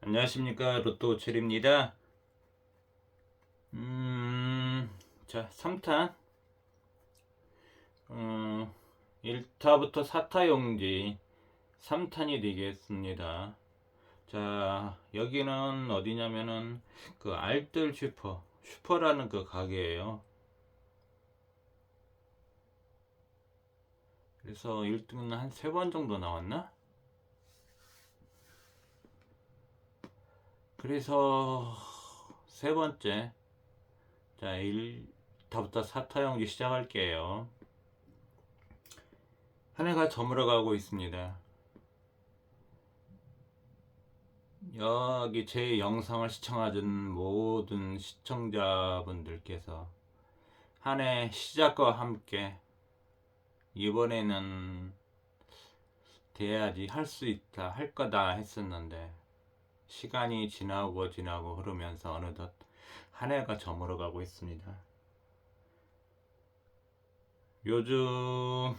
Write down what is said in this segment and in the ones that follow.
안녕하십니까, 로또 철입니다. 자, 3탄 1타부터 4타 용지 3탄이 되겠습니다. 자, 여기는 어디냐면은 그 알뜰 슈퍼라는 그 가게예요. 그래서 1등은 한 3번 정도 나왔나? 그래서 세 번째, 자, 1타부터 4타 용지 시작할게요. 한 해가 저물어가고 있습니다. 여기 제 영상을 시청하신 모든 시청자분들께서 한 해 시작과 함께 이번에는 돼야지, 할 수 있다, 할 거다 했었는데 시간이 지나고 흐르면서 어느덧 한 해가 저물어 가고 있습니다. 요즘은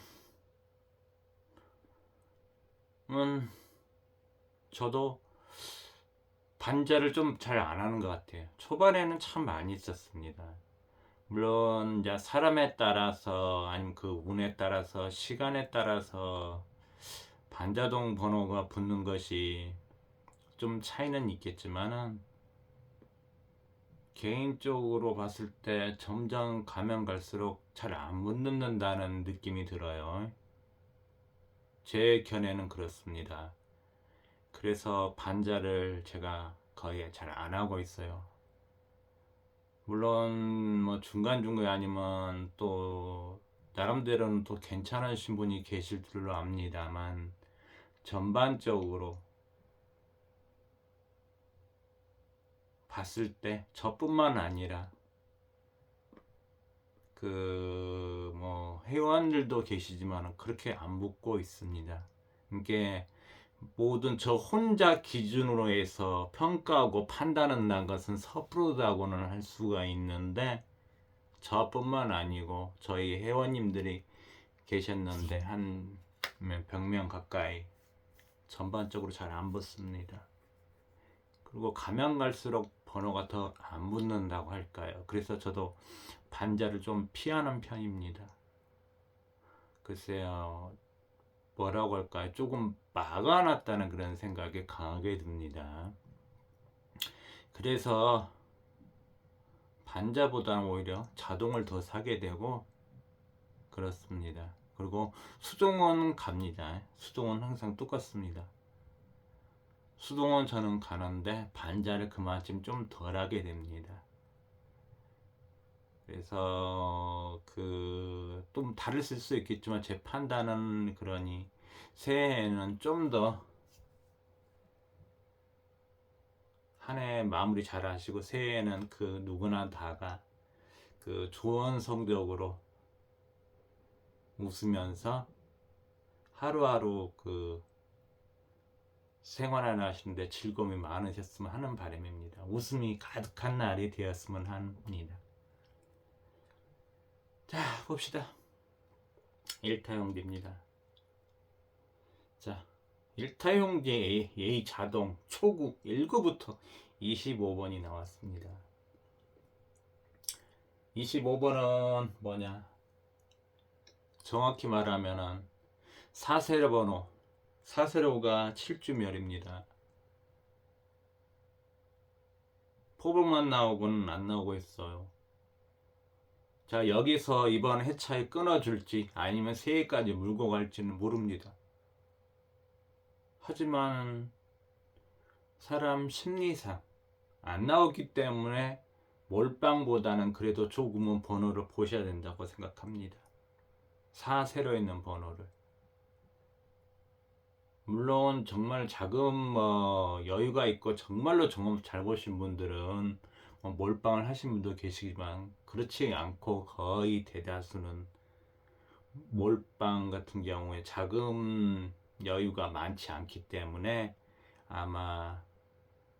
저도 반자를 좀 잘 안 하는 것 같아요. 초반에는 참 많이 있었습니다. 물론 이제 사람에 따라서, 아니면 그 운에 따라서, 시간에 따라서 반자동 번호가 붙는 것이 좀 차이는 있겠지만은, 개인적으로 봤을 때 점점 가면 갈수록 잘 안 붙는다는 느낌이 들어요. 제 견해는 그렇습니다. 그래서 반자를 제가 거의 잘 안 하고 있어요. 물론 뭐 중간중간에 아니면 또 나름대로는 또 괜찮으신 분이 계실 줄로 압니다만, 전반적으로 봤을 때 저뿐만 아니라 그 뭐 회원들도 계시지만 그렇게 안 붙고 있습니다. 이게 모든 저 혼자 기준으로 해서 평가하고 판단한다는 것은 섣부르다고는 할 수가 있는데, 저뿐만 아니고 저희 회원님들이 계셨는데 한 몇 명 가까이 전반적으로 잘 안 붙습니다. 그리고 가면 갈수록 번호가 더 안 붙는다고 할까요? 그래서 저도 반자를 좀 피하는 편입니다. 글쎄요, 뭐라고 할까요? 조금 막아놨다는 그런 생각이 강하게 듭니다. 그래서 반자보다는 오히려 자동을 더 사게 되고 그렇습니다. 그리고 수동은 갑니다. 수동은 항상 똑같습니다. 수동은 저는 가는데 반자를 그만큼 좀 덜 하게 됩니다. 그래서 그 좀 다를 수 있겠지만 제 판단은 그러니 새해에는 좀 더 한 해 마무리 잘 하시고, 새해에는 그 누구나 다가 그 좋은 성적으로 웃으면서 하루하루 그 생활을 하시는데 즐거움이 많으셨으면 하는 바람입니다. 웃음이 가득한 날이 되었으면 합니다. 자, 봅시다. 1타용지입니다. 자, 1타용지 A 자동 초국 1구부터 25번이 나왔습니다. 25번은 뭐냐? 정확히 말하면은 사세로 번호, 사세로가 7주멸입니다. 포복만 나오고는 안 나오고 있어요. 자, 여기서 이번 해차에 끊어줄지 아니면 새해까지 물고 갈지는 모릅니다. 하지만 사람 심리상 안 나오기 때문에 몰빵보다는 그래도 조금은 번호를 보셔야 된다고 생각합니다. 4세로 있는 번호를. 물론 정말 자금 여유가 있고 정말로 정말 잘 보신 분들은 몰빵을 하신 분도 계시지만, 그렇지 않고 거의 대다수는 몰빵 같은 경우에 자금 여유가 많지 않기 때문에 아마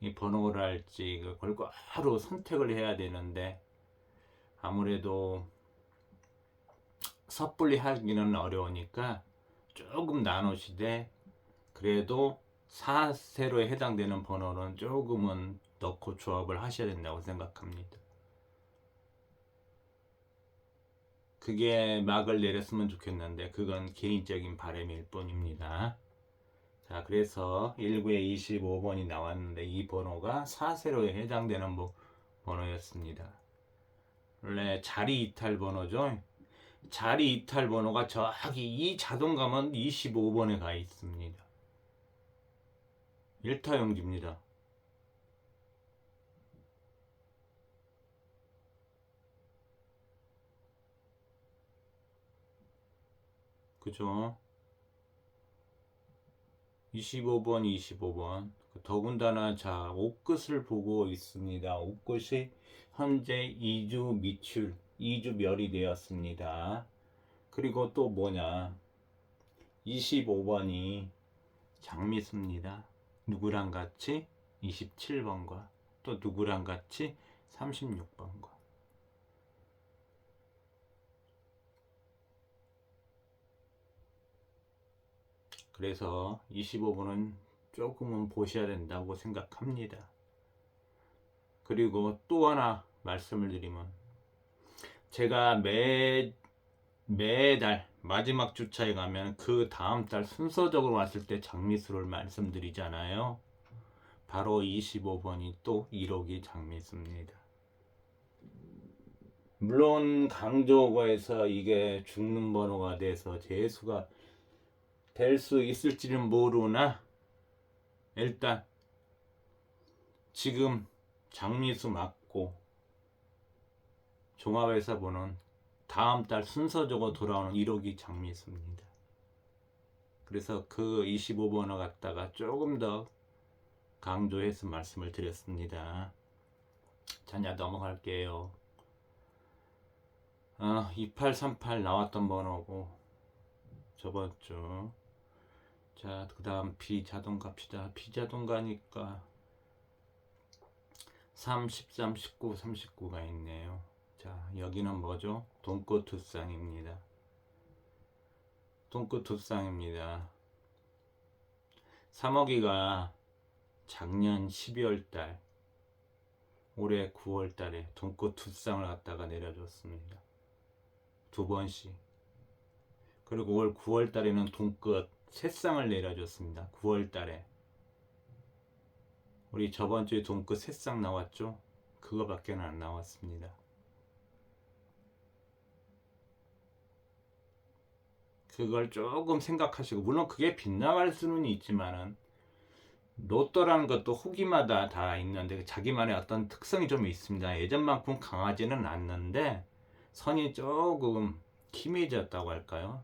이 번호를 할지 그걸 하루 선택을 해야 되는데, 아무래도 섣불리 하기는 어려우니까 조금 나누시되, 그래도 4세로에 해당되는 번호는 조금은 넣고 조합을 하셔야 된다고 생각합니다. 그게 막을 내렸으면 좋겠는데 그건 개인적인 바람일 뿐입니다. 자, 그래서 19에 25번이 나왔는데 이 번호가 4세로에 해당되는 번호였습니다. 원래 자리 이탈 번호죠. 자리 이탈 번호가 저기 이 자동감은 25번에 가 있습니다. 1타용지입니다. 그죠? 25번, 25번. 더군다나 자, 옷끝을 보고 있습니다. 옷끝이 현재 2주 미출, 2주 멸이 되었습니다. 그리고 또 뭐냐? 25번이 장미수입니다. 누구랑 같이? 27번과 또 누구랑 같이? 36번과. 그래서 25번은 조금은 보셔야 된다고 생각합니다. 그리고 또 하나 말씀을 드리면 제가 매달 마지막 주차에 가면 그 다음 달 순서적으로 왔을 때 장미수를 말씀드리잖아요. 바로 25번이 또 1호기 장미수입니다. 물론 강조어에서 이게 죽는 번호가 돼서 재수가 될 수 있을지는 모르나 일단 지금 장미수 맞고 종합해서 보는 다음 달 순서적으로 돌아오는 1호기 장미수입니다. 그래서 그 25번호 갖다가 조금 더 강조해서 말씀을 드렸습니다. 자, 이제 넘어갈게요. 2838 나왔던 번호고 저번 주. 자, 그 다음 비자동 갑시다. 비자동 가니까 3, 13, 19, 39가 있네요. 자, 여기는 뭐죠? 돈꽃두쌍입니다. 돈꽃두쌍입니다. 3호기가 작년 12월달, 올해 9월달에 돈꽃두쌍을 갖다가 내려줬습니다. 두 번씩. 그리고 올 9월달에는 돈꽃 새쌍을 내려줬습니다. 9월달에. 우리 저번주에 돈끝 새쌍 나왔죠? 그거밖에 안 나왔습니다. 그걸 조금 생각하시고, 물론 그게 빗나갈 수는 있지만은 로또라는 것도 후기마다 다 있는데 자기만의 어떤 특성이 좀 있습니다. 예전만큼 강하지는 않는데 선이 조금 희미해졌다고 할까요?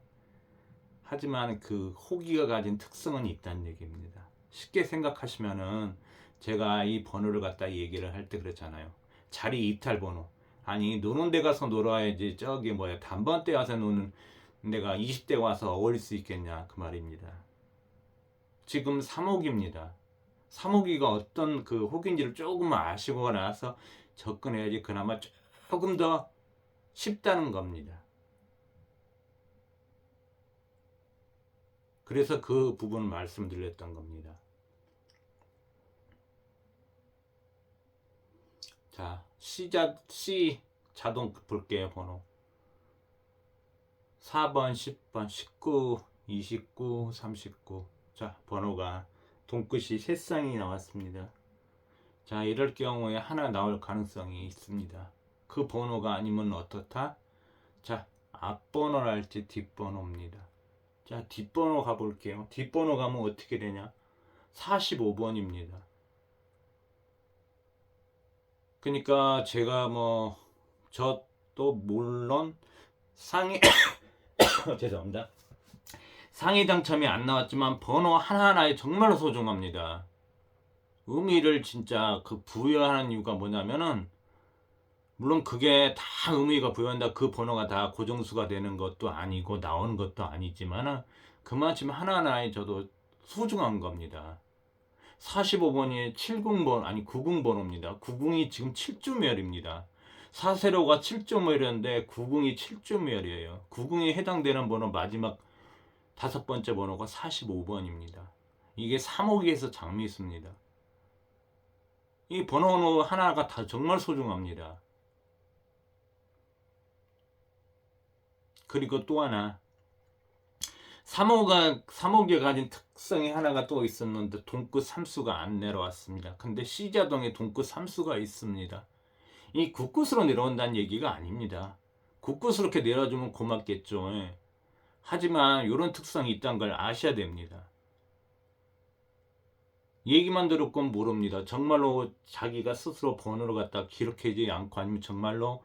하지만 그 호기가 가진 특성은 있다는 얘기입니다. 쉽게 생각하시면은 제가 이 번호를 갖다 얘기를 할 때 그랬잖아요. 자리 이탈 번호. 아니 노는 데 가서 놀아야지 저기 뭐야 단번때 와서 노는 내가 20대 와서 어울릴 수 있겠냐 그 말입니다. 지금 3호기입니다. 3호기가 어떤 그 호기인지를 조금 아시고 나서 접근해야지 그나마 조금 더 쉽다는 겁니다. 그래서 그 부분을 말씀드렸던 겁니다. 자, C 자동 볼게요. 번호 4번, 10번, 19, 29, 39. 자, 번호가 돈끝이 세 쌍이 나왔습니다. 자, 이럴 경우에 하나 나올 가능성이 있습니다. 그 번호가 아니면 어떻다? 자, 앞번호랄지 뒷번호입니다. 자, 뒷번호 가볼게요. 뒷번호 가면 어떻게 되냐? 45번입니다. 그러니까 제가 저도 물론 상위 죄송합니다. 상위 당첨이 안 나왔지만 번호 하나하나에 정말로 소중합니다. 의미를 진짜 그 부여하는 이유가 뭐냐면은 물론 그게 다 의미가 부여한다 그 번호가 다 고정수가 되는 것도 아니고 나오는 것도 아니지만은 그만큼 하나하나에 저도 소중한 겁니다. 45번이 70번 아니 90번호입니다. 90이 지금 7주멸입니다. 4세로가 7주멸이었는데 90이 7주멸이에요. 90이 해당되는 번호 마지막 5번째 번호가 45번입니다. 이게 3억에서 장미 있습니다. 이 번호 하나가 다 정말 소중합니다. 그리고 또 하나, 3호가 가진 특성이 하나가 또 있었는데 동끝 삼수가 안 내려왔습니다. 근데 C자동에 동끝 삼수가 있습니다. 이 굳끝으로 내려온다는 얘기가 아닙니다. 굳끝으로 이렇게 내려주면 고맙겠죠. 예. 하지만 이런 특성이 있다는 걸 아셔야 됩니다. 얘기만 들었고 모릅니다. 정말로 자기가 스스로 번호를 갖다 기록하지 않고 아니면 정말로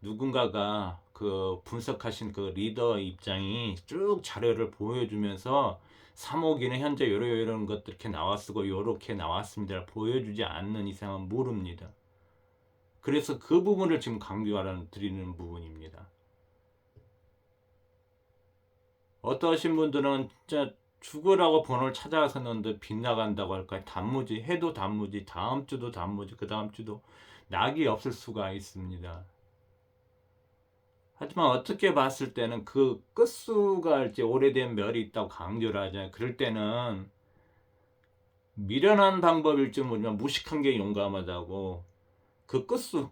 누군가가 그 분석하신 그 리더 입장이 쭉 자료를 보여주면서 3호기는 현재 이런 것들 이렇게 나왔고 요렇게 나왔습니다 보여주지 않는 이상은 모릅니다. 그래서 그 부분을 지금 강조하라는 드리는 부분입니다. 어떠신 분들은 진짜 죽으라고 번호를 찾아서는데 빗나간다고 할까요? 단무지 해도 단무지, 다음 주도 단무지, 그 다음 주도 낙이 없을 수가 있습니다. 하지만 어떻게 봤을 때는 그 끝수가 이제 오래된 멸이 있다고 강조를 하잖아요. 그럴 때는 미련한 방법일지 모르지만 무식한 게 용감하다고, 그 끝수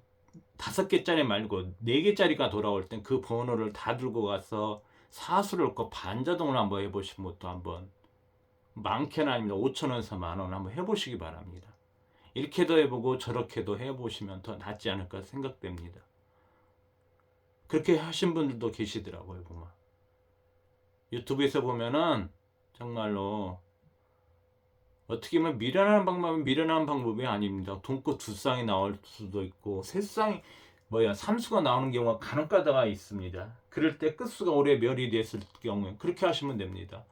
5개짜리 말고 4개짜리가 돌아올 땐 그 번호를 다 들고 가서 사수를 얻고 반자동을 한번 해보시면 또 한번 많게는 아닙니다. 5,000원에서 10,000원 한번 해보시기 바랍니다. 이렇게도 해보고 저렇게도 해보시면 더 낫지 않을까 생각됩니다. 그렇게 하신 분들도 계시더라고요. 보면 유튜브에서 보면은 정말로 어떻게 보면 미련한 방법은 미련한 방법이 아닙니다. 돈끝 2쌍이 나올 수도 있고 3쌍이 삼수가 나오는 경우가 간혹가다가 있습니다. 그럴 때 끝수가 오래 멸이 됐을 경우에 그렇게 하시면 됩니다.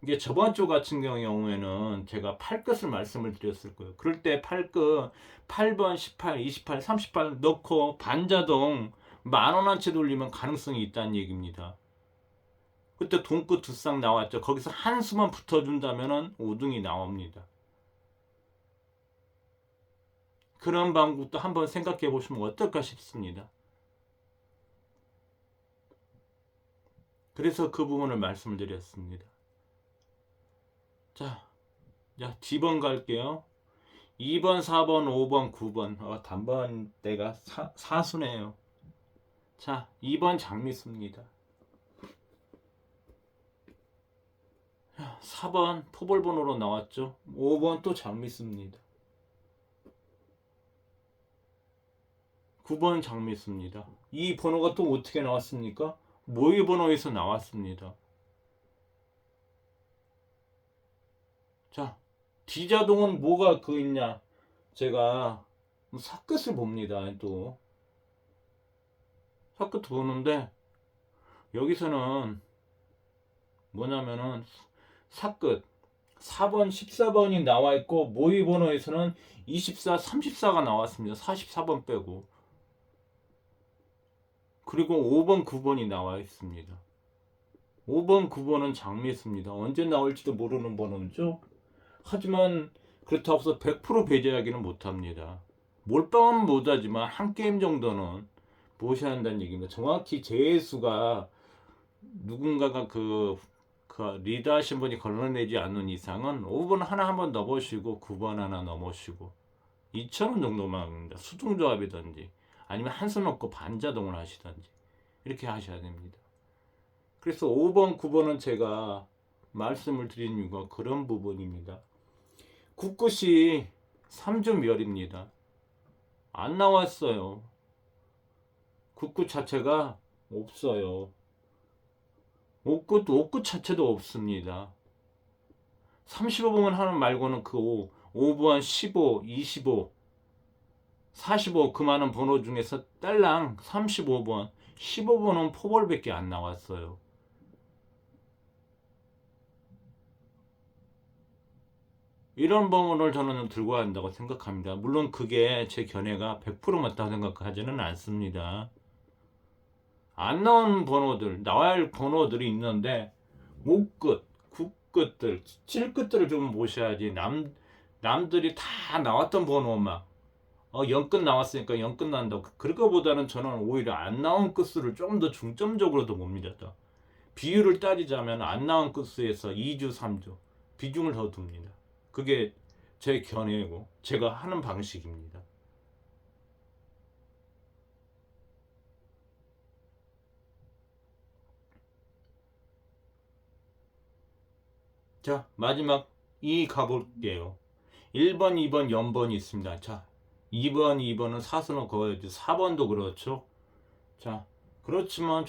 이게 저번 주 같은 경우에는 제가 8끝을 말씀을 드렸을 거예요. 그럴 때 8끝 8번, 18, 28, 38 넣고 반자동 10,000원어치 돌리면 가능성이 있다는 얘기입니다. 그때 돈끝 2쌍 나왔죠. 거기서 한 수만 붙어준다면 5등이 나옵니다. 그런 방법도 한번 생각해 보시면 어떨까 싶습니다. 그래서 그 부분을 말씀을 드렸습니다. 자, D번 갈게요. 2번, 4번, 5번, 9번. 단번대가 사수네요. 자, 2번 장미수입니다. 4번 포볼번호로 나왔죠. 5번 또 장미수입니다. 9번 장미수입니다. 이 번호가 또 어떻게 나왔습니까? 모의 번호에서 나왔습니다. 자, D자동은 뭐가 있냐? 제가 사끝을 봅니다. 또 사끝 보는데 여기서는 뭐냐면은 사끝 4번, 14번이 나와 있고 모의 번호에서는 24, 34가 나왔습니다. 44번 빼고. 그리고 5번, 9번이 나와 있습니다. 5번, 9번은 장미수입니다. 언제 나올지도 모르는 번호죠. 하지만 그렇다고 해서 100% 배제하기는 못합니다. 몰빵은 못하지만 한 게임 정도는 보셔야 한다는 얘기입니다. 정확히 제수가 누군가가 그 리더 하신 분이 걸러내지 않는 이상은 5번 하나 한번 넣어보시고 9번 하나 넣어보시고 2,000원 정도만 합니다. 수동조합이든지 아니면 한수 넣고 반자동을 하시든지 이렇게 하셔야 됩니다. 그래서 5번, 9번은 제가 말씀을 드린 이유가 그런 부분입니다. 굳끝이 3주멸입니다. 안 나왔어요. 굳끝 자체가 없어요. 5끝 자체도 없습니다. 35번 하는 말고는 그 5번, 15, 25, 45 그 많은 번호 중에서 딸랑 35번, 15번은 포볼밖에 안 나왔어요. 이런 번호를 저는 들고 간다고 생각합니다. 물론 그게 제 견해가 100% 맞다고 생각하지는 않습니다. 안 나온 번호들, 나와야 할 번호들이 있는데 5끝, 9끝들, 7끝들을 좀 보셔야지. 남들이 다 나왔던 번호만 0끝 나왔으니까 0끝 난다고. 그거보다는 저는 오히려 안 나온 끝수를 좀 더 중점적으로 더 봅니다. 비율을 따지자면 안 나온 끝수에서 2주, 3주 비중을 더 둡니다. 그게 제 견해고 제가 하는 방식입니다. 자, 마지막 이 가볼게요. 1번, 2번, 0번이 있습니다. 자, 2번, 2번은 사선을 그어야지. 4번도 그렇죠. 자, 그렇지만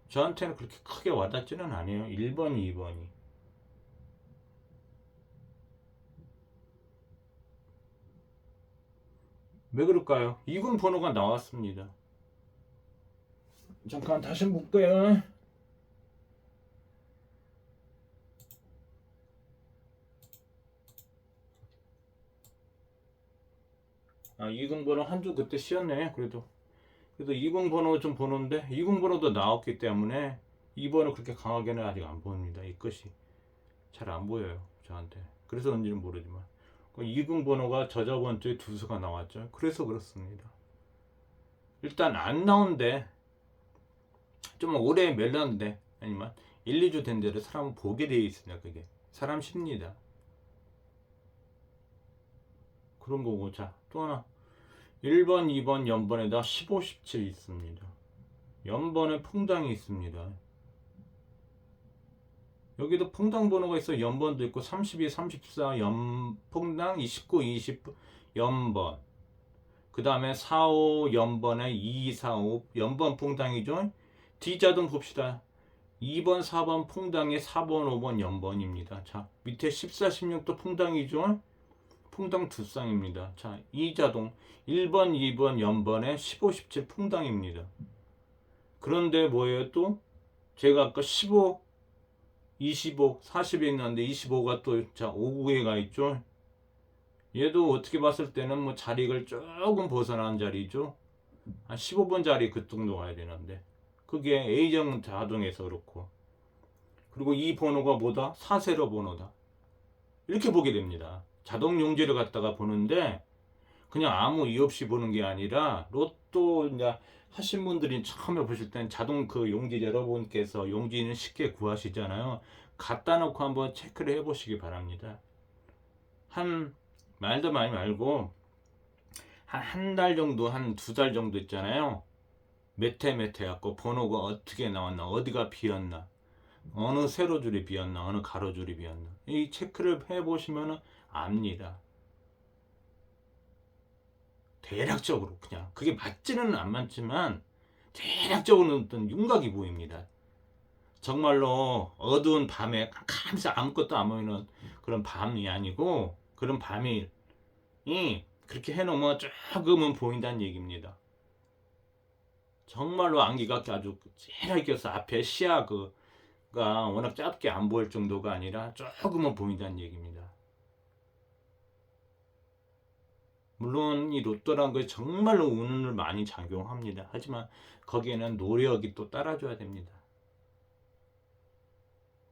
저한테는 그렇게 크게 와닿지는 않아요. 1번, 2번이. 왜 그럴까요? 2군 번호가 나왔습니다. 잠깐 다시 볼게요. 아, 2군 번호 한 주 그때 쉬었네. 그래도 2군 번호 좀 보는데 2군 번호도 나왔기 때문에 2번은 그렇게 강하게는 아직 안 보입니다. 이 것이 잘 안 보여요. 저한테. 그래서 그런지는 모르지만 2군 번호가 저저번 주에 두 수가 나왔죠. 그래서 그렇습니다. 일단 안 나온데 좀 오래 멜렀는데 아니면 1, 2주 된 데를 사람은 보게 되어 있습니다. 그게 사람 심리다. 그런 거고. 자, 또 하나 1번, 2번, 연번에다 15, 17 있습니다. 연번에 퐁당이 있습니다. 여기도 퐁당 번호가 있어. 연번도 있고 32, 34 퐁당 29, 20 연번. 그 다음에 45 연번에 2, 4, 5 연번 퐁당이죠. D자동 봅시다. 2번, 4번 퐁당에 4번, 5번 연번입니다. 자, 밑에 14, 16도 퐁당이죠. 퐁당 두 쌍입니다. 자, 2자동 1번, 2번 연번에 15, 17 퐁당입니다. 그런데 뭐예요 또? 제가 아까 15, 25, 40에 있는데 25가 또 자 5구에 가 있죠. 얘도 어떻게 봤을 때는 뭐 자리를 조금 벗어난 자리죠. 한 15번 자리 그 정도 가야 되는데 그게 A정 자동에서 그렇고, 그리고 이 번호가 뭐다? 사세로 번호다. 이렇게 보게 됩니다. 자동 용지를 갖다가 보는데 그냥 아무 이유 없이 보는 게 아니라 로또 이제 하신 분들이 처음에 보실 때는 자동 그 용지 여러분께서 용지는 쉽게 구하시잖아요. 갖다 놓고 한번 체크를 해 보시기 바랍니다. 한 말도 많이 말고 한 달 정도, 한 두 달 정도 있잖아요. 몇 해 갖고 번호가 어떻게 나왔나, 어디가 비었나, 어느 세로줄이 비었나, 어느 가로줄이 비었나, 이 체크를 해 보시면 압니다. 대략적으로 그냥 그게 맞지는 안 맞지만 대략적으로는 어떤 윤곽이 보입니다. 정말로 어두운 밤에 깜깜해서 아무것도 안 보이는 그런 밤이 아니고, 그런 밤이 그렇게 해놓으면 조금은 보인다는 얘기입니다. 정말로 안개가 아주 찌르게 껴서 앞에 시야가 워낙 짧게 안 보일 정도가 아니라 조금은 보인다는 얘기입니다. 물론 이 로또란 게 정말로 운을 많이 작용합니다. 하지만 거기에는 노력이 또 따라줘야 됩니다.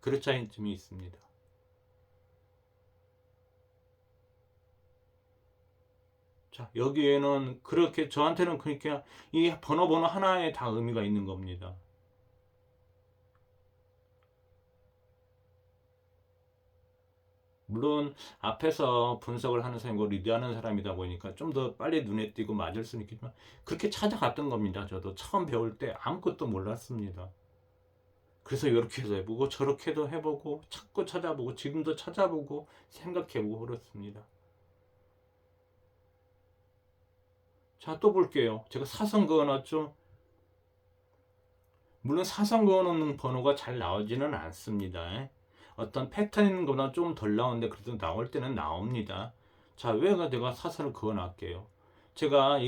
그렇지 않은 점이 있습니다. 자, 여기에는 그렇게 저한테는 그러니까 이 번호 하나에 다 의미가 있는 겁니다. 물론 앞에서 분석을 하는 사람이고 리드하는 사람이다 보니까 좀 더 빨리 눈에 띄고 맞을 수는 있겠지만 그렇게 찾아갔던 겁니다. 저도 처음 배울 때 아무것도 몰랐습니다. 그래서 이렇게 해서 해보고 저렇게도 해보고 자꾸 찾아보고 지금도 찾아보고 생각해보고 그렇습니다. 자, 또 볼게요. 제가 사선 그어놨죠. 물론 사선 그어놓는 번호가 잘 나오지는 않습니다. 어떤 패턴인거나 좀 덜 나오는데 그래도 나올 때는 나옵니다. 자, 왜 내가 사선을 그어놨게요. 제가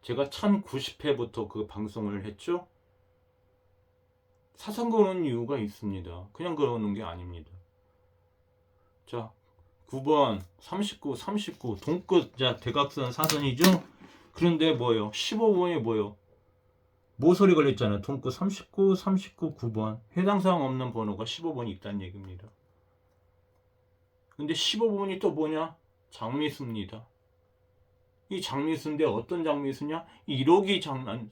1090회부터 그 방송을 했죠. 사선 그어놓은 이유가 있습니다. 그냥 그어놓은 게 아닙니다. 자, 9번 39 동끝 자 대각선 사선이죠. 그런데 뭐예요? 15번이 뭐예요? 모서리 걸렸잖아요. 동끝 39 9번 해당 사항 없는 번호가 15번이 있다는 얘기입니다. 근데 15번이 또 뭐냐? 장미수입니다. 이 장미수인데 어떤 장미수냐? 1호기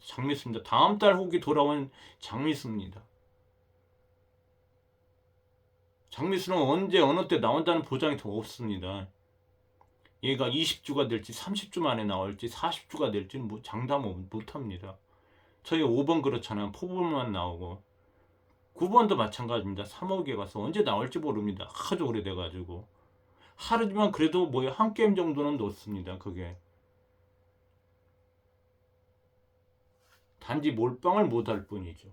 장미수입니다. 다음 달 혹이 돌아온 장미수입니다. 장미수는 언제 어느 때 나온다는 보장이 더 없습니다. 얘가 20주가 될지 30주 만에 나올지 40주가 될지 뭐 장담 못합니다. 저희 5번 그렇잖아요. 포부만 나오고 9번도 마찬가지입니다. 3억에 가서 언제 나올지 모릅니다. 아주 오래돼가지고 하루지만 그래도 뭐에 한 게임 정도는 넣습니다. 그게 단지 몰빵을 못할 뿐이죠.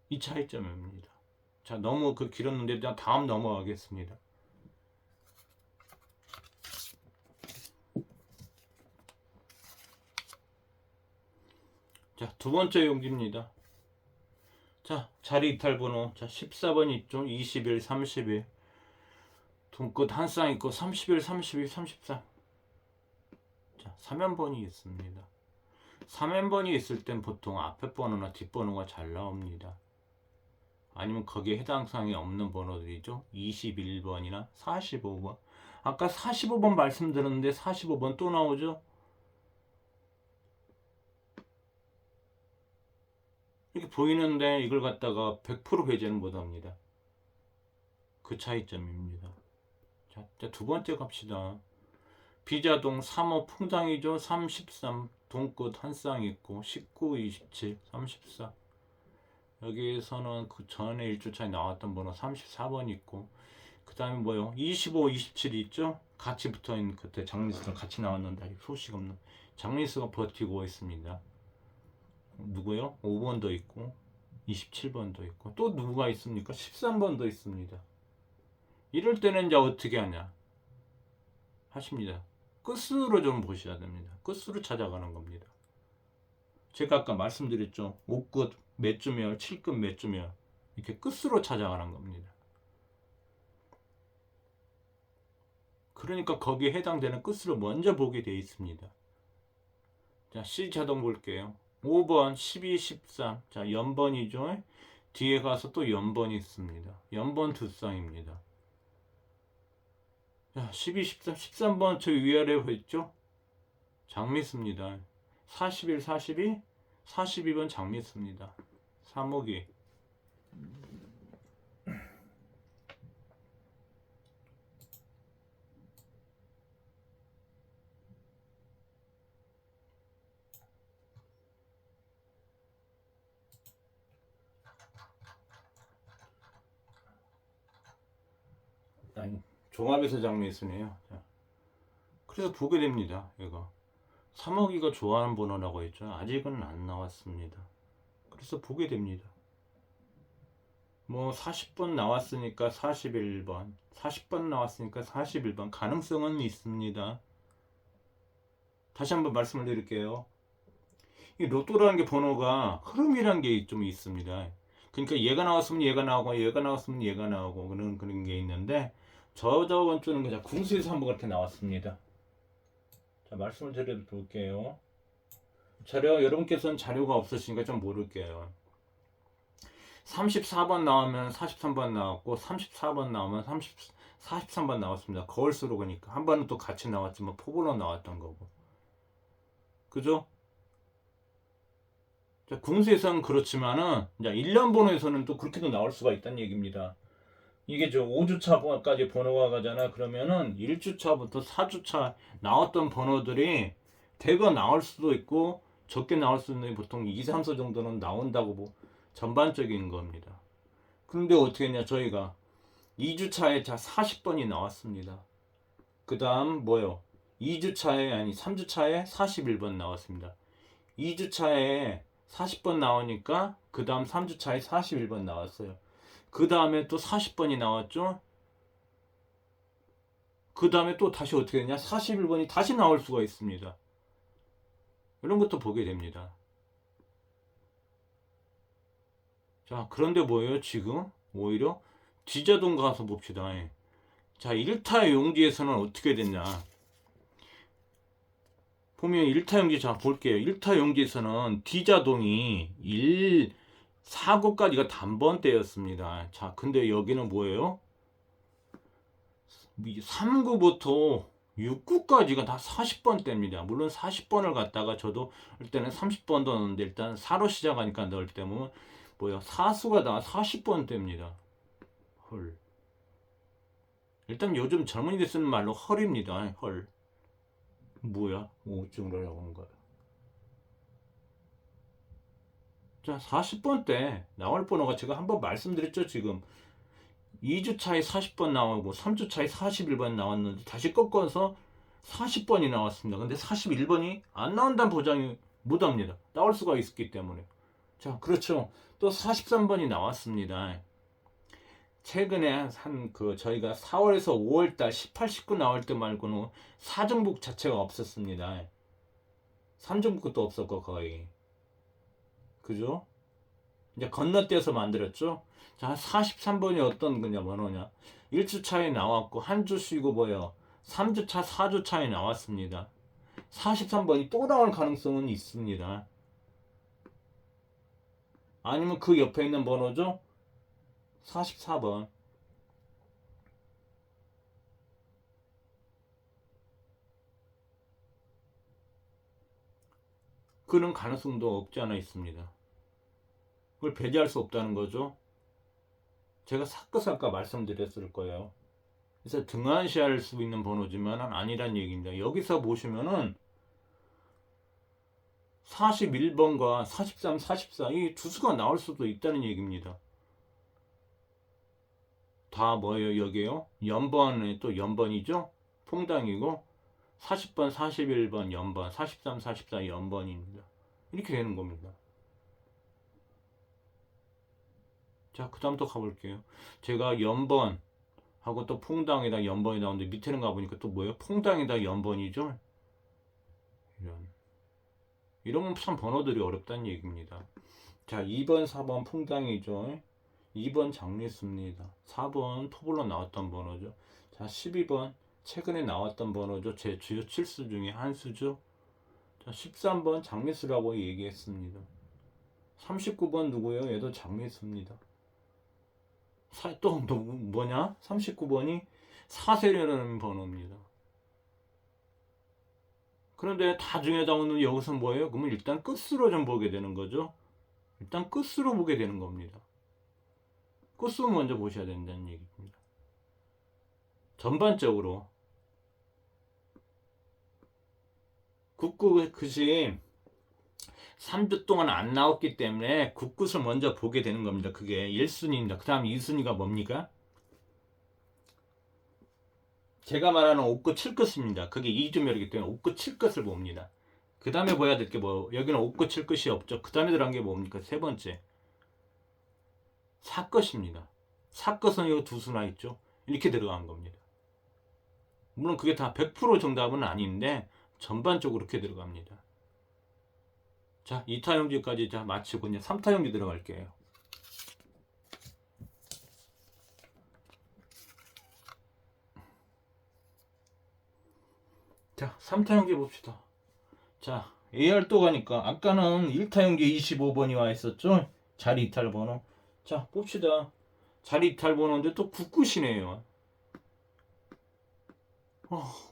이 차이점입니다. 자, 너무 길었는데 다음 넘어가겠습니다. 자, 두 번째 용지입니다. 자, 자리 이탈 번호. 자, 14번 있죠. 21, 31. 돈끝 한 쌍 있고 31, 32, 33. 자, 3연번이 있습니다. 3연번이 있을 땐 보통 앞에 번호나 뒷 번호가 잘 나옵니다. 아니면 거기에 해당 사항이 없는 번호들이죠. 21번이나 45번. 아까 45번 말씀드렸는데 45번 또 나오죠. 이렇게 보이는데 이걸 갖다가 100% 배제는 못합니다. 그 차이점입니다. 자, 두 번째 갑시다. 비자동 3호 풍당이죠. 33 돈끝 한 쌍 있고 19, 27, 34. 여기에서는 그 전에 1주 차에 나왔던 번호 34번 있고 그 다음에 뭐요? 25, 27이 있죠? 같이 붙어있는 그때 장리수랑 같이 나왔는데 소식 없는 장리수가 버티고 있습니다. 누구요? 5번도 있고 27번도 있고 또 누구가 있습니까? 13번도 있습니다. 이럴 때는 이제 어떻게 하냐 하십니다. 끝으로 좀 보셔야 됩니다. 끝으로 찾아가는 겁니다. 제가 아까 말씀드렸죠. 5끝 몇 주면 7끝 몇 주면 이렇게 끝으로 찾아가는 겁니다. 그러니까 거기에 해당되는 끝으로 먼저 보게 되어 있습니다. 자, C 자동 볼게요. 5번, 12, 13. 자, 연번이죠. 뒤에 가서 또 연번이 있습니다. 연번 두 쌍입니다. 자, 12, 13, 13번 저 위아래 보였죠? 장미수입니다. 41, 42, 42번 장미수입니다. 3호기. 아니, 종합에서 장미수네요. 자, 그래서 보게 됩니다. 이거 3호기가 좋아하는 번호라고 했죠. 아직은 안 나왔습니다. 그래서 보게 됩니다. 뭐 40번 나왔으니까 41번, 40번 나왔으니까 41번 가능성은 있습니다. 다시 한번 말씀을 드릴게요. 이 로또라는 게 번호가 흐름이라는 게 좀 있습니다. 그러니까 얘가 나왔으면 얘가 나오고 얘가 나왔으면 얘가 나오고 그런 게 있는데 저번 주는 그냥 궁수에서 한번 그렇게 나왔습니다. 자, 말씀을 드려볼게요. 여러분께서는 자료가 없으시니까 좀 모를게요. 34번 나오면 43번 나왔고 34번 나오면 43번 나왔습니다. 거울수로 그러니까 한 번은 또 같이 나왔지만 포번호 나왔던 거고 그죠? 자, 궁수에서는 그렇지만은 1년 번호에서는 또 그렇게도 나올 수가 있다는 얘기입니다. 이게 5주차까지 번호가 가잖아. 그러면은 1주차부터 4주차 나왔던 번호들이 대거 나올 수도 있고 적게 나올 수도 있는데 보통 2, 3서 정도는 나온다고 뭐 전반적인 겁니다. 그런데 어떻게 했냐 저희가 2주차에 40번이 나왔습니다. 그 다음 뭐요? 2주차에 아니 3주차에 41번 나왔습니다. 2주차에 40번 나오니까 그 다음 3주차에 41번 나왔어요. 그 다음에 또 40번이 나왔죠. 그 다음에 또 다시 어떻게 되냐 41번이 다시 나올 수가 있습니다. 이런 것도 보게 됩니다. 자, 그런데 뭐예요 지금 오히려 뒤자동 가서 봅시다. 자, 1타 용지에서는 어떻게 됐냐 보면 1타 용지 자 볼게요. 1타 용지에서는 D자동이 4구까지가 단번대였습니다. 자, 근데 여기는 뭐예요? 3구부터 6구까지가 다 40번대입니다. 물론 40번을 갖다가 저도 일단은 30번도 넣는데 일단 4로 시작하니까 넣을 때면 뭐야 4수가 다 40번대입니다. 헐. 일단 요즘 젊은이들 쓰는 말로 헐입니다. 헐. 뭐야? 우울증이라고 하는 거야. 자, 40번 때 나올 번호가 제가 한번 말씀드렸죠, 지금. 2주차에 40번 나오고 3주차에 41번 나왔는데 다시 꺾어서 40번이 나왔습니다. 근데 41번이 안 나온다는 보장이 못합니다. 나올 수가 있기 때문에. 자, 그렇죠. 또 43번이 나왔습니다. 최근에 저희가 4월에서 5월달 18, 19 나올 때 말고는 사정북 자체가 없었습니다. 삼정북도 없었고 거의. 그죠? 이제 건너뛰어서 만들었죠. 자, 43번이 어떤 거냐, 번호냐. 1주차에 나왔고, 한 주 쉬고 뭐요. 3주차, 4주차에 나왔습니다. 43번이 또 나올 가능성은 있습니다. 아니면 그 옆에 있는 번호죠. 44번. 그런 가능성도 없지 않아 있습니다. 그걸 배제할 수 없다는 거죠. 제가 사까사까 말씀드렸을 거예요. 그래서 등한시할 수 있는 번호지만 아니란 얘기입니다. 여기서 보시면은 41번과 43, 44 이 두 수가 나올 수도 있다는 얘기입니다. 다 뭐예요? 여기에요? 연번에 또 연번이죠? 퐁당이고 40번, 41번 연번, 43, 44 연번입니다. 이렇게 되는 겁니다. 자, 그 다음 또 가볼게요. 제가 연번 하고 또 퐁당에다 연번이 나오는데 밑에는 가보니까 또 뭐예요? 퐁당에다 연번이죠? 이러면 참 번호들이 어렵다는 얘기입니다. 자, 2번, 4번 퐁당이죠. 2번 장리수입니다. 4번 토블로 나왔던 번호죠. 자, 12번 최근에 나왔던 번호죠. 제 주요 7수 중에 한 수죠. 자, 13번 장리수라고 얘기했습니다. 39번 누구예요? 얘도 장리수입니다. 또 뭐냐? 39번이 사세려는 번호입니다. 그런데 다 중에 나오는 여기서 뭐예요? 그러면 일단 끝으로 좀 보게 되는 거죠. 일단 끝으로 보게 되는 겁니다. 끝으로 먼저 보셔야 된다는 얘기입니다. 전반적으로 국끝이 3주 동안 안 나왔기 때문에 국끝을 먼저 보게 되는 겁니다. 그게 1순위입니다. 그 다음 2순위가 뭡니까? 제가 말하는 5끝 7끝입니다. 그게 2주멸이기 때문에 5끝 7끝을 봅니다. 그 다음에 봐야 될 게 뭐, 여기는 5끝 7끝이 없죠. 그 다음에 들어간 게 뭡니까? 세 번째 4끝입니다. 4끝은 이 두 수나 있죠. 이렇게 들어간 겁니다. 물론 그게 다 100% 정답은 아닌데 전반적으로 그렇게 들어갑니다. 자, 2타 형제까지 자 마치고 이제 3타 형제 들어갈게요. 자, 3타 형제 봅시다. 자, AR 또 가니까 아까는 1타 형제 25번이 와 있었죠? 자리 이탈 번호. 자, 봅시다. 자리 이탈 번호인데 또 국끝이네요.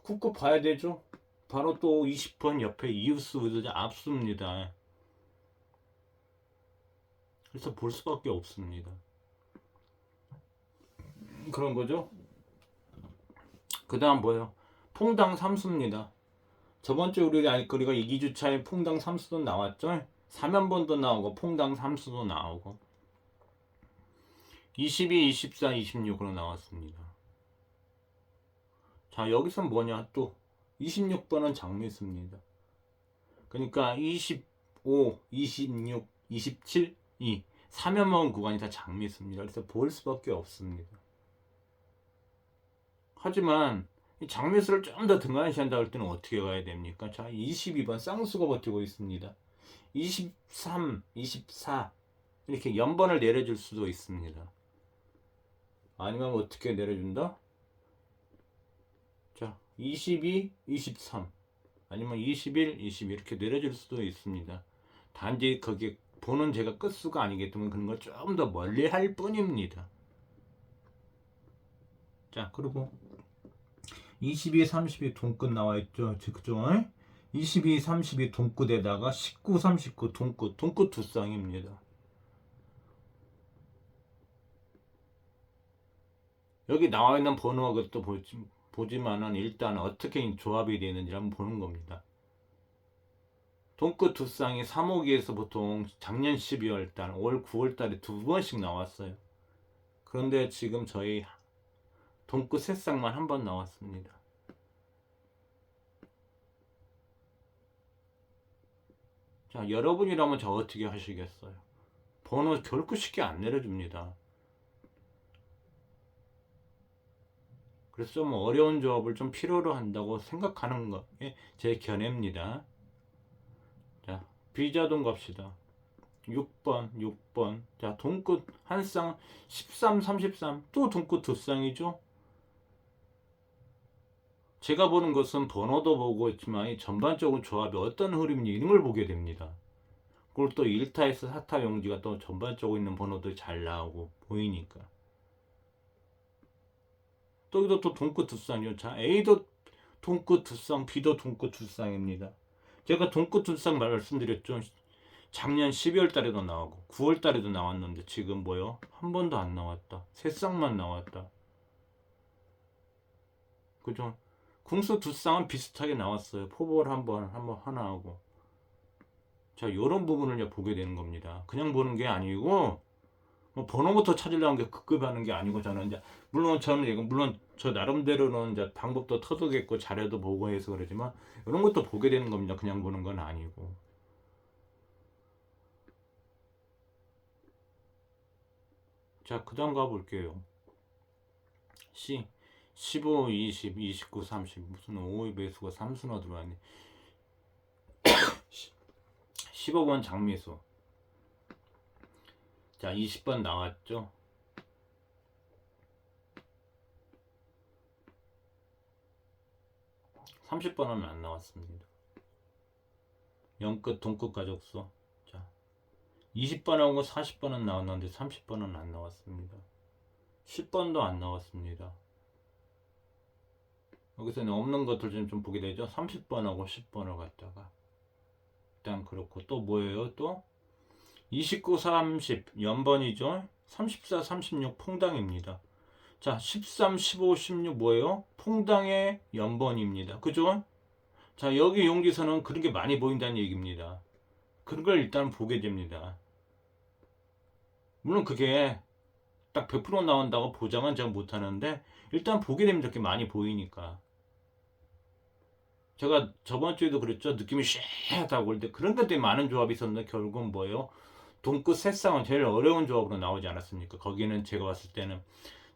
국끝 봐야 되죠? 바로 또 20번 옆에 이웃수 앞수입니다. 그래서 볼 수밖에 없습니다. 그런 거죠. 그 다음 뭐예요? 퐁당 3수입니다. 저번 주에 우리가 알거리가 2주차에 퐁당 3수도 나왔죠? 3연번도 나오고 퐁당 3수도 나오고 22, 24, 26으로 나왔습니다. 자, 여기서 뭐냐? 또 26번은 장미수입니다. 그러니까 25, 26, 27, 2 3연번 구간이 다 장미수입니다. 그래서 볼 수밖에 없습니다. 하지만 이 장미수를 좀 더 등한시한다 할 때는 어떻게 가야 됩니까? 자, 22번 쌍수가 버티고 있습니다. 23, 24 이렇게 연번을 내려줄 수도 있습니다. 아니면 어떻게 내려준다? 자, 22, 23 아니면 21, 22 이렇게 내려줄 수도 있습니다. 단지 거기에 보는 제가 끝수가 아니기 때문에 그런 걸 좀 더 멀리 할 뿐입니다. 자, 그리고 22, 32 동끝 나와있죠. 그죠? 22, 32 동끝에다가 19, 39 동끝 두 쌍입니다. 여기 나와 있는 번호가 그것도 보지만은 일단 어떻게 조합이 되는지 한번 보는 겁니다. 돈끝 두 쌍이 3호기에서 보통 작년 12월 달, 올 9월 달에 두 번씩 나왔어요. 그런데 지금 저희 돈끝 세 쌍만 한 번 나왔습니다. 자, 여러분이라면 저 어떻게 하시겠어요? 번호 결코 쉽게 안 내려줍니다. 그래서 좀 어려운 조합을 좀 필요로 한다고 생각하는 게 제 견해입니다. 자, 비자동 갑시다. 6번. 자, 돈끝 한 쌍 13, 33. 또 돈끝 두 쌍이죠. 제가 보는 것은 번호도 보고 있지만 전반적인 조합이 어떤 흐름인지 이런 걸 보게 됩니다. 그리고 또 1타에서 4타 용지가 또 전반적으로 있는 번호도 잘 나오고 보이니까. 또 여기도 또 돈끝 두 쌍이요. 자, A도 돈끝 두 쌍, B도 돈끝 두 쌍입니다. 제가 돈끝 두 쌍 말씀드렸죠. 작년 12월 달에도 나오고 9월 달에도 나왔는데 지금 뭐요? 한 번도 안 나왔다. 세 쌍만 나왔다. 그죠? 궁수 두 쌍은 비슷하게 나왔어요. 포볼 한번 하나 하고. 자, 요런 부분을 보게 되는 겁니다. 그냥 보는 게 아니고 뭐 번호부터 찾으려는 게 급급하는 게 아니고 저는 이제 물론 저 나름대로는 이제 방법도 터득했고 자료도 보고 해서 그러지만 이런 것도 보게 되는 겁니다. 그냥 보는 건 아니고. 자, 그 다음 가볼게요. C 15, 20, 29, 30 무슨 5의 배수가 3수나 들어왔네. 15번 장미수. 자, 20번 나왔죠. 30번은 안 나왔습니다. 0끝 동끝 가족수. 자, 20번하고 40번은 나왔는데 30번은 안 나왔습니다. 10번도 안 나왔습니다. 여기서는 없는 것들 좀 보게 되죠. 30번하고 10번을 갖다가 일단 그렇고 또 뭐예요? 또 29, 30 연번이죠. 34, 36 퐁당입니다. 자, 13, 15, 16 뭐예요? 퐁당의 연번입니다. 그죠? 자, 여기 용지서는 그런 게 많이 보인다는 얘기입니다. 그런 걸 일단 보게 됩니다. 물론 그게 딱 100% 나온다고 보장은 제가 못하는데 일단 보게 됩니다. 이렇게 많이 보이니까. 제가 저번 주에도 그랬죠. 느낌이 쉐하다고 그럴 때 그런 것들이 많은 조합이 있었는데 결국은 뭐예요? 돈끝 새쌍은 제일 어려운 조합으로 나오지 않았습니까? 거기는 제가 봤을 때는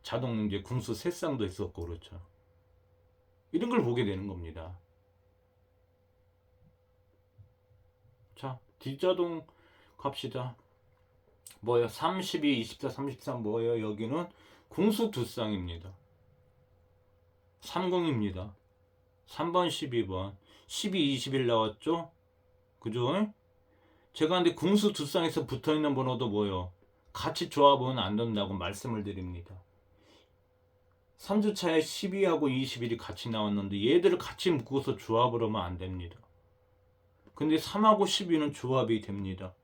자동 이제 궁수 새쌍도 있었고 그렇죠. 이런 걸 보게 되는 겁니다. 자, 뒷자동 갑시다. 뭐예요? 32, 24, 33 뭐예요? 여기는 궁수 두 쌍입니다. 30입니다. 3번, 12번. 12, 21 나왔죠? 그죠? 제가 근데 궁수 두 쌍에서 붙어있는 번호도 뭐예요? 같이 조합은 안 된다고 말씀을 드립니다. 3주차에 12하고 21이 같이 나왔는데 얘들을 같이 묶어서 조합을 하면 안 됩니다. 근데 3하고 12는 조합이 됩니다.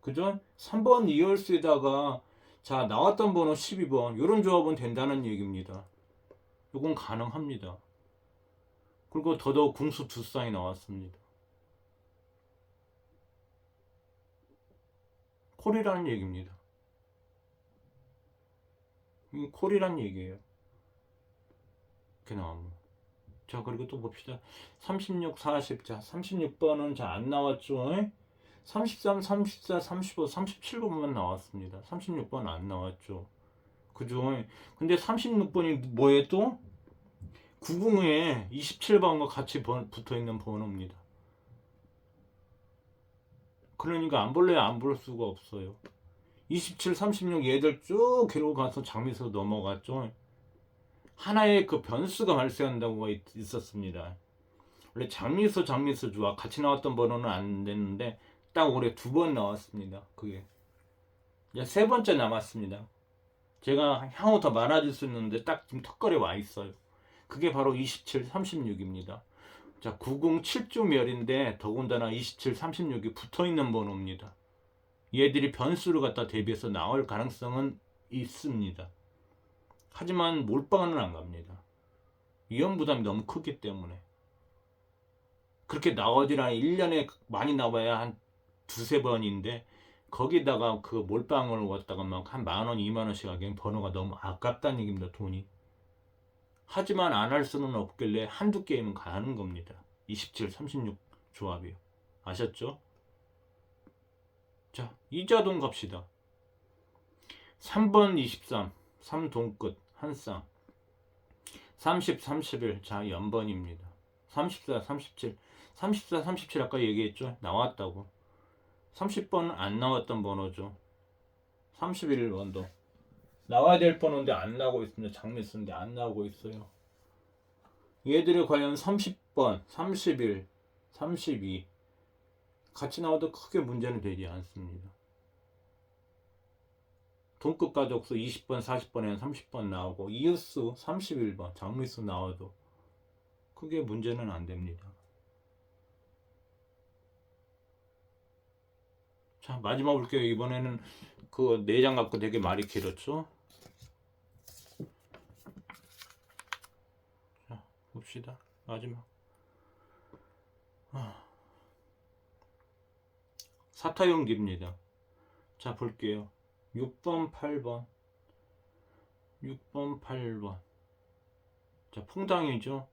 그죠? 3번 이열수에다가 자 나왔던 번호 12번 이런 조합은 된다는 얘기입니다. 이건 가능합니다. 그리고 더더욱 궁수 두 쌍이 나왔습니다. 콜이라는 얘기입니다. 이게 콜이라는 얘기예요. 이렇게 나오면. 자, 그리고 또 봅시다. 36, 40. 자, 36번은 자, 안 나왔죠? 33, 34, 35, 37번만 나왔습니다. 36번 안 나왔죠. 그죠? 근데 36번이 뭐에 또? 90에 27번과 같이 붙어 있는 번호입니다. 그러니까 안 볼래야 안 볼 수가 없어요. 27, 36 얘들 쭉 괴로 가서 장미서 넘어갔죠. 하나의 그 변수가 발생한다고 있었습니다. 원래 장미수와 같이 나왔던 번호는 안 됐는데 딱 올해 2번 나왔습니다. 그게 이제 3번째 남았습니다. 제가 향후 더 많아질 수 있는데 딱 지금 턱걸이 와 있어요. 그게 바로 27, 36입니다. 자, 90 7주멸인데 더군다나 27, 36이 붙어있는 번호입니다. 얘들이 변수를 갖다 대비해서 나올 가능성은 있습니다. 하지만 몰빵은 안 갑니다. 위험 부담이 너무 크기 때문에. 그렇게 나오지라 1년에 많이 나와야 한 두세 번인데 거기다가 그 몰빵을 갖다가 막 한 10,000원, 20,000원씩 하기엔 번호가 너무 아깝다는 얘기입니다. 돈이. 하지만 안 할 수는 없길래 한두 게임은 가는 겁니다. 27, 36 조합이요. 아셨죠? 자, 이자동 갑시다. 3번 23, 3동끝 한 쌍. 30, 31, 자 연번입니다. 34, 37, 34, 37 아까 얘기했죠? 나왔다고. 30번은 안 나왔던 번호죠. 31번도 나와야 될 번호인데 안 나오고 있습니다. 장미 쓰는데 안 나오고 있어요. 얘들이 과연 30번, 31, 32 같이 나와도 크게 문제는 되지 않습니다. 동급 가족수 20번, 40번에는 30번 나오고 이웃수 31번, 장미수 나와도 크게 문제는 안 됩니다. 자, 마지막 볼게요. 이번에는 그 4장 갖고 되게 말이 길었죠? 자, 봅시다. 마지막. 사타용기입니다. 자, 볼게요. 6번, 8번. 6번, 8번. 자, 퐁당이죠?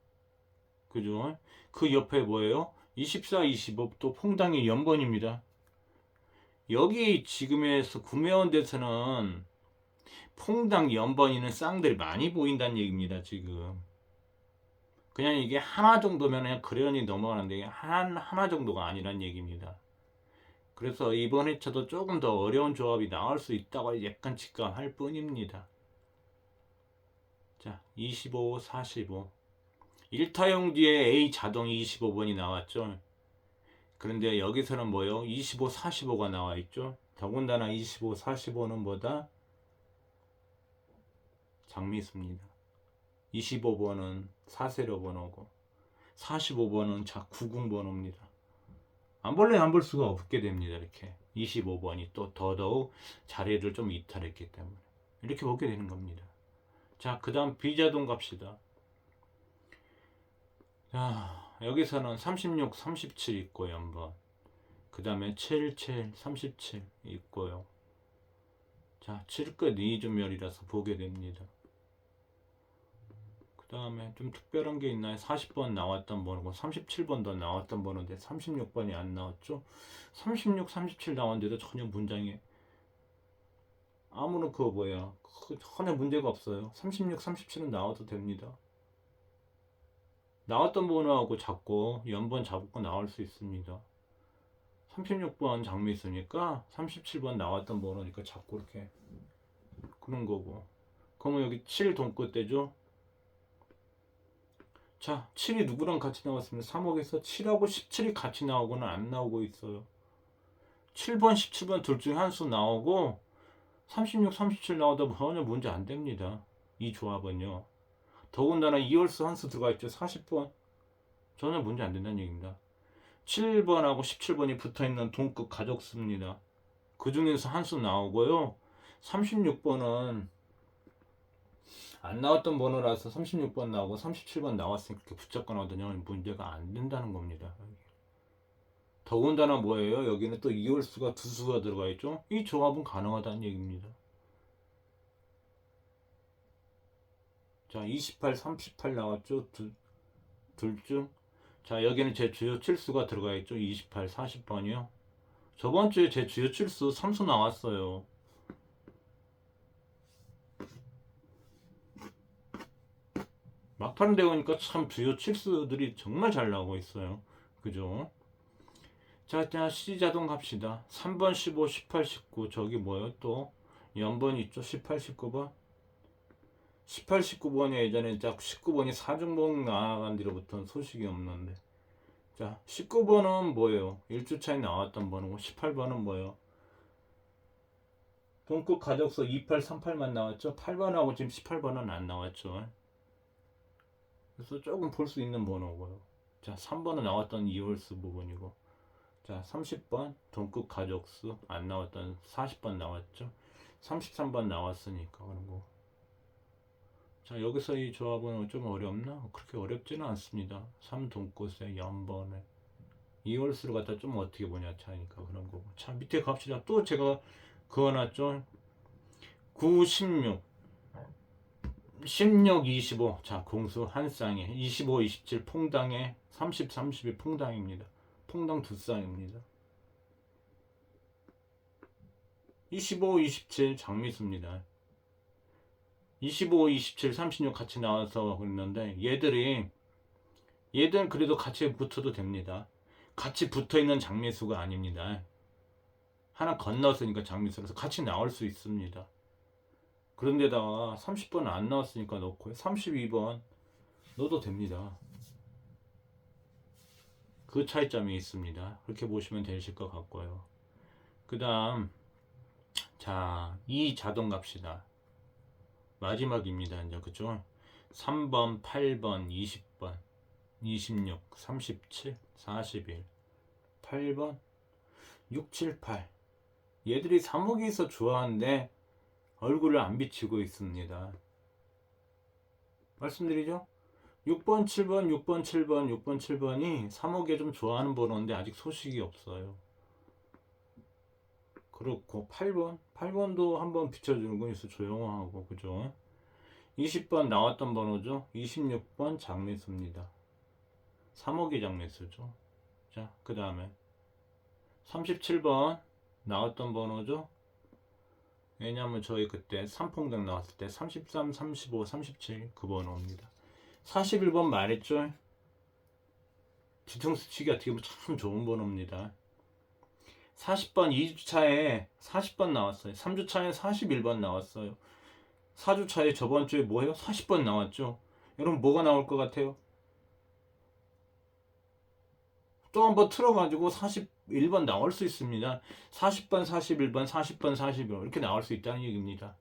그죠? 그 옆에 뭐예요? 24, 25 또 퐁당이 연번입니다. 여기 지금에서 구매원 데서는 퐁당 연번이는 쌍들이 많이 보인다는 얘기입니다. 지금 그냥 이게 하나 정도면 그냥 그려니 넘어가는데 하나 정도가 아니란 얘기입니다. 그래서 이번 회차도 조금 더 어려운 조합이 나올 수 있다고 약간 직감할 뿐입니다. 자, 25, 45 1타용 뒤에 A 자동 25번이 나왔죠. 그런데 여기서는 뭐요? 25, 45가 나와 있죠. 더군다나 25, 45는 뭐다? 장미수입니다. 25번은 사세로 번호고 45번은 자 90 번호입니다. 안 볼래 안 볼 수가 없게 됩니다. 이렇게 25번이 또 더더욱 자리를 좀 이탈했기 때문에 이렇게 보게 되는 겁니다. 자, 그 다음 비자동 갑시다. 자, 여기서는 36, 37 있고요. 한번 그 다음에 7, 7, 37 있고요. 자, 7끝 2주멸이라서 보게 됩니다. 그 다음에 좀 특별한 게 있나요? 40번 나왔던 번호고 37번도 나왔던 번호인데 36번이 안 나왔죠? 36, 37 나왔는데도 전혀 문장에 아무런 그거 뭐야 전혀 문제가 없어요. 36, 37은 나와도 됩니다. 나왔던 번호하고 잡고 연번 잡고 나올 수 있습니다. 36번 장미수니까 37번 나왔던 번호니까 잡고 이렇게 그런 거고. 그러면 여기 7 동끝대죠? 자, 7이 누구랑 같이 나왔습니다. 3억에서 7하고 17이 같이 나오고는 안 나오고 있어요. 7번, 17번 둘 중에 한 수 나오고 36, 37 나오다 전혀 문제 안 됩니다. 이 조합은요. 더군다나 2월수 한 수 들어가 있죠. 40번. 전혀 문제 안 된다는 얘기입니다. 7번하고 17번이 붙어있는 동급 가족수입니다. 그 중에서 한 수 나오고요. 36번은 안 나왔던 번호라서 36번 나오고 37번 나왔으니까 그렇게 붙잡고 나오더니 문제가 안 된다는 겁니다. 더군다나 뭐예요? 여기는 또 2월수가 두 수가 들어가 있죠. 이 조합은 가능하다는 얘기입니다. 자, 28, 38 나왔죠. 둘 중. 자, 여기는 제 주요 7수가 들어가 있죠. 28, 40번이요. 저번 주에 제 주요 7수 3수 나왔어요. 막판 되고 니까 참 주요 7수들이 정말 잘 나오고 있어요. 그죠? 자, C자동 갑시다. 3번, 15, 18, 19 저기 뭐요? 또 연번 있죠? 18, 19번 18, 19번이 예전에 딱 19번이 사중봉 나간 뒤로부터는 소식이 없는데 자, 19번은 뭐예요? 1주 차에 나왔던 번호고 18번은 뭐예요? 동급 가족수 28, 38만 나왔죠? 8번하고 지금 18번은 안 나왔죠? 그래서 조금 볼 수 있는 번호고요. 자, 3번은 나왔던 2월수 부분이고 자, 30번 동급 가족수 안 나왔던 40번 나왔죠? 33번 나왔으니까 그런 거. 자, 여기서 이 조합은 좀 어렵나? 그렇게 어렵지는 않습니다. 3돈꽃에 연번에 2월수를 갖다 좀 어떻게 보냐 차니까 그런 거고. 자, 밑에 갑시다. 또 제가 그어놨죠. 9, 16 16, 25. 자, 공수 한 쌍에 25, 27 퐁당에 30, 32 퐁당입니다. 퐁당 두 쌍입니다. 25, 27 장미수입니다. 25, 27, 36 같이 나와서 그랬는데 얘들은 그래도 같이 붙어도 됩니다. 같이 붙어있는 장미수가 아닙니다. 하나 건넜으니까 장미수라서 같이 나올 수 있습니다. 그런데다가 30번 안 나왔으니까 넣고 32번 넣어도 됩니다. 그 차이점이 있습니다. 그렇게 보시면 되실 것 같고요. 그 다음 자, 이 자동 갑시다. 마지막입니다. 이제 그죠? 3번, 8번, 20번, 26, 37, 41, 8번, 6, 7, 8. 얘들이 3억에서 좋아하는데 얼굴을 안 비치고 있습니다. 말씀드리죠? 6번, 7번, 6번, 7번, 6번, 7번이 3억에 좀 좋아하는 번호인데 아직 소식이 없어요. 그렇고 8번도 한번 비춰주는 거 있어. 조용하고 그죠? 20번 나왔던 번호죠. 26번 장매수입니다. 3억의 장매수죠. 자, 그 다음에 37번 나왔던 번호죠. 왜냐면 저희 그때 3퐁당 나왔을 때 33, 35, 37 그 번호입니다. 41번 말했죠. 뒤통수 치기 어떻게 보면 참 좋은 번호입니다. 40번 2주차에 40번 나왔어요. 3주차에 41번 나왔어요. 4주차에 저번주에 뭐예요? 40번 나왔죠. 여러분 뭐가 나올 것 같아요? 또 한번 틀어가지고 41번 나올 수 있습니다. 40번 41번 40번 41번 이렇게 나올 수 있다는 얘기입니다.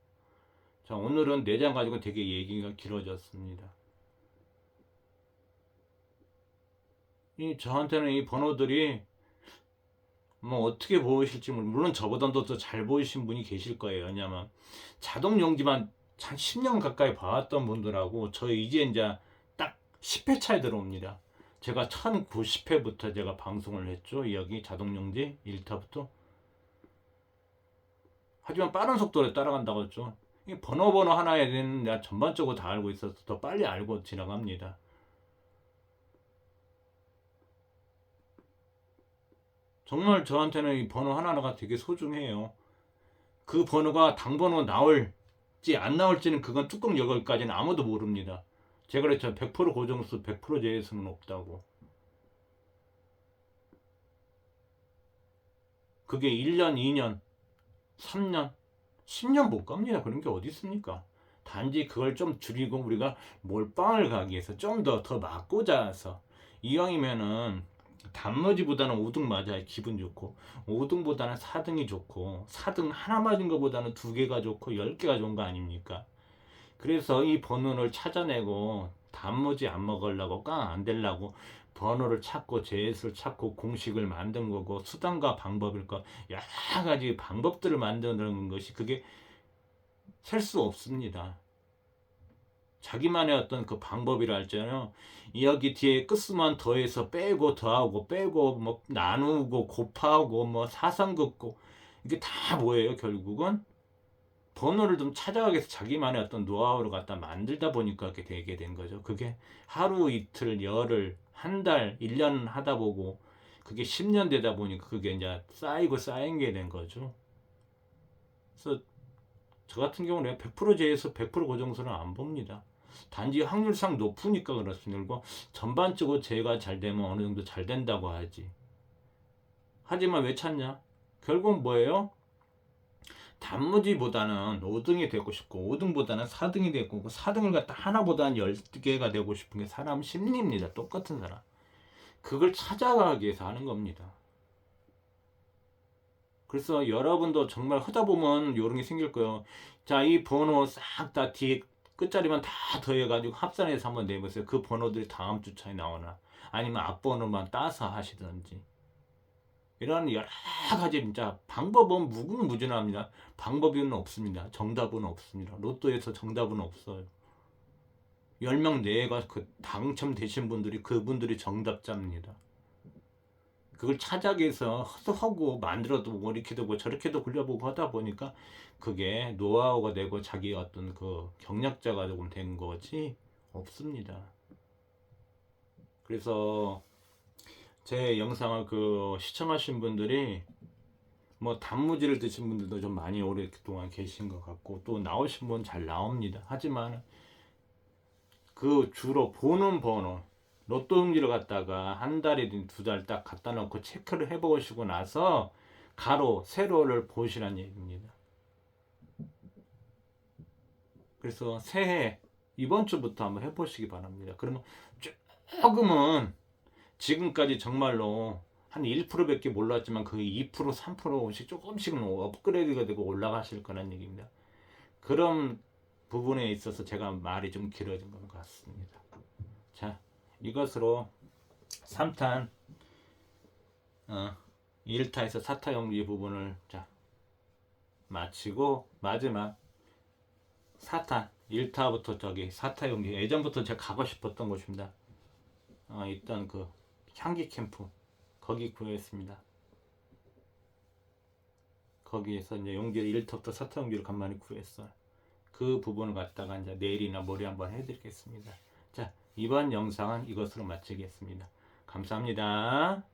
자, 오늘은 4장 가지고 되게 얘기가 길어졌습니다. 저한테는 이 번호들이 뭐 어떻게 보이실지 물론 저보다도 더 잘 보이신 분이 계실 거예요. 왜냐면 자동 용기만 한 10년 가까이 봐왔던 분들하고 저 이제 딱 10회 차에 들어옵니다. 제가 1090회부터 제가 방송을 했죠. 여기 자동 용지 1타부터. 하지만 빠른 속도로 따라간다고 했죠. 이 번호 하나에 대해서는 내가 전반적으로 다 알고 있어서 더 빨리 알고 지나갑니다. 정말 저한테는 이 번호 하나하나가 되게 소중해요. 그 번호가 당번호 나올지 안 나올지는 그건 뚜껑 열기까지는 아무도 모릅니다. 제가 그랬죠. 100% 고정수 100% 제외수는 없다고. 그게 1년, 2년, 3년, 10년 못 갑니다. 그런 게 어디 있습니까? 단지 그걸 좀 줄이고 우리가 몰빵을 가기 위해서 좀 더 맞고자 해서 이왕이면은 단무지보다는 5등 맞아야 기분 좋고 5등보다는 4등이 좋고 4등 하나 맞은 것보다는 2개가 좋고 10개가 좋은 거 아닙니까? 그래서 이 번호를 찾아내고 단무지 안 먹으려고 깡 안 되려고 번호를 찾고 제수를 찾고 공식을 만든 거고 수단과 방법일 거 여러 가지 방법들을 만드는 것이 그게 셀 수 없습니다. 자기만의 어떤 그 방법이라 할잖아요. 여기 뒤에 끝수만 더해서 빼고 더하고 빼고 뭐 나누고 곱하고 뭐 사선 긋고 이게 다 뭐예요? 결국은 번호를 좀 찾아가기 위해서 자기만의 어떤 노하우를 갖다 만들다 보니까 그렇게 되게 된 거죠. 그게 하루 이틀 열흘 한 달 1년 하다 보고 그게 10년 되다 보니까 그게 이제 쌓이고 쌓인 게 된 거죠. 그래서 저 같은 경우는 100% 제에서 100% 고정수는 안 봅니다. 단지 확률상 높으니까 그렇습니다. 그리고 전반적으로 제가 잘 되면 어느 정도 잘 된다고 하지. 하지만 왜 찾냐? 결국 뭐예요? 단무지보다는 5등이 되고 싶고 5등보다는 4등이 되고 4등을 갖다 하나보다는 10개가 되고 싶은 게 사람 심리입니다. 똑같은 사람. 그걸 찾아가기 위해서 하는 겁니다. 그래서 여러분도 정말 하다 보면 이런 게 생길 거예요. 자, 이 번호 싹 다 뒤에 끝자리만 다 더해가지고 합산해서 한번 내보세요. 그 번호들이 다음 주차에 나오나 아니면 앞번호만 따서 하시든지 이런 여러 가지 진짜 방법은 무궁무진합니다. 방법은 없습니다. 정답은 없습니다. 로또에서 정답은 없어요. 10명 내가 그 당첨되신 분들이 그분들이 정답자입니다. 그걸 찾아기 위해서 하고 만들어도 보고 이렇게도 보고 저렇게도 굴려보고 하다 보니까 그게 노하우가 되고 자기 어떤 그 경력자가 조금 된 거지 없습니다. 그래서 제 영상을 그 시청하신 분들이 뭐 단무지를 드신 분들도 좀 많이 오랫동안 계신 것 같고 또 나오신 분 잘 나옵니다. 하지만 그 주로 보는 번호 로또 용지를 갖다가 한 달이든 두 달 딱 갖다 놓고 체크를 해보시고 나서 가로 세로를 보시란 얘기입니다. 그래서 새해 이번 주부터 한번 해보시기 바랍니다. 그러면 조금은 지금까지 정말로 한 1%밖에 몰랐지만 그 2%, 3%씩 조금씩은 업그레이드가 되고 올라가실 거란 얘기입니다. 그런 부분에 있어서 제가 말이 좀 길어진 것 같습니다. 자, 이것으로 3탄 1타에서 4타 연기 부분을 자 마치고 마지막 4탄 1타부터 저기 4타 연기 예전부터 제가 가고 싶었던 곳입니다. 일단 그 향기 캠프 거기 구했습니다. 거기에서 이제 용기를 1타부터 4타 용기를 간만에 구했어요. 그 부분을 갖다가 이제 내일이나 모레 한번 해드리겠습니다. 자, 이번 영상은 이것으로 마치겠습니다. 감사합니다.